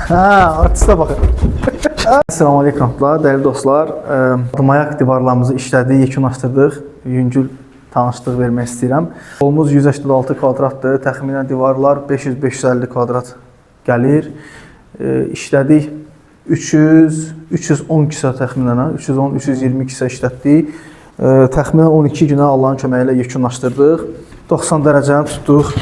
Artista baxın. Assalamu aleykum, dəyərli dostlar. Mayak divarlarımızı işlədik, yekunlaşdırdıq. Yüngül tanışlıq vermək istəyirəm. Yolumuz 186 kvadratdır. Təxminən divarlar 500-550 kvadrat gəlir. İşlədik 310 kisə təxminən, 310-320 kisə işlətdik. Təxminən 12 günə Allahın köməyi ilə yekunlaşdırdıq. 90 dərəcəni tutduq.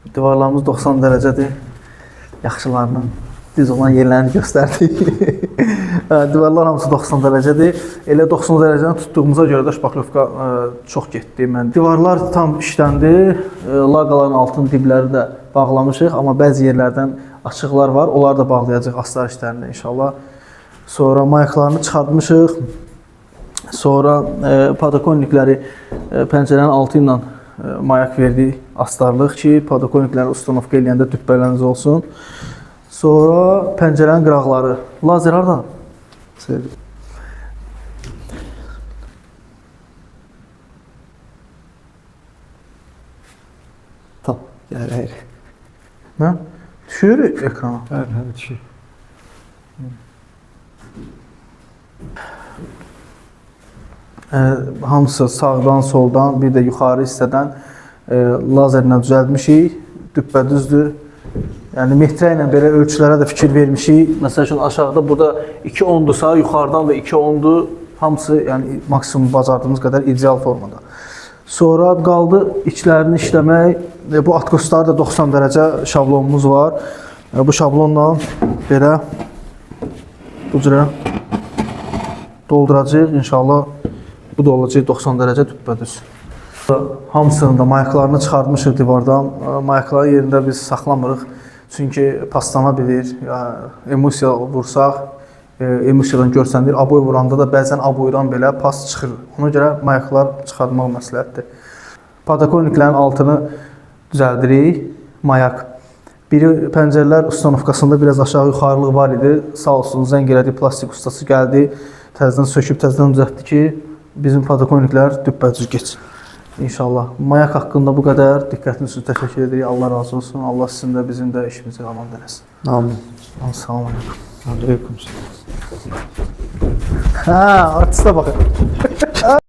Divarlarımız 90 dərəcədir. Yaxşılarının düz olan yerlərini göstərdik. Divarlar hamısı 90 dərəcədir. Elə 90 dərəcəni tutduğumuza görə də şpaklovka çox getdi. Divarlar tam işləndi. Laqaların altın dibləri də bağlamışıq. Amma bəzi yerlərdən açıqlar var. Onları da bağlayacaq astar işlərində inşallah. Sonra mayaklarını çıxartmışıq. Sonra podokonnikləri pəncərənin altı ilə mayak verdik, astarlıq ki, podokonnikləri ustanovka eləyəndə dübbələriniz olsun. Sonra pəncərənin qıraqları. Lazer harada? Sevdim. Tamam, gəlir, hayır. Nə? Düşür ekrana? Hə, düşür. Hamısı sağdan, soldan, bir də yuxarı hissədən lazerlə düzəltmişik. Düppədüzdür. Yəni metrə ilə belə ölçülərə də fikir vermişik. Məsəl üçün aşağıda burada 2.10-dursa, yuxarıdan da 2.10-dur. Hamısı yəni maksimum bacardığımız qədər ideal formada. Sonra qaldı içlərini işləmək. Bu atkosları da 90 dərəcə şablonumuz var. Bu şablonla belə bu cürə dolduracağıq inşallah. Bu da olacaq 90 dərəcə düppədüz. Hamısının da mayaklarını çıxartmışıq divardan. Mayakları yerində biz saxlamırıq. Çünki paslana bilir. Emulsiya vursaq, emulsiyadan görsənir. Aboy vuranda da bəzən aboydan belə pas çıxır. Ona görə mayaklar çıxartmaq məsləhətdir. Podokonniklərin altını düzəldirik. Mayak. Biri pəncərələr ustanovkasında biraz aşağı yuxarılığı var idi. Sağ olsun zəng elədi, plastik ustası gəldi. Təzədən söküb, təzədən düzəltdi ki, bizim podokonniklər düppədüz geçsin. İnşallah. Mayak haqqında bu qədər. Diqqətiniz üçün təşəkkür edirik. Allah razı olsun. Allah sizin də bizim də işimizi aman eləsin. Amin. Assalamu aleykum. Aleyküm. Artista baxın.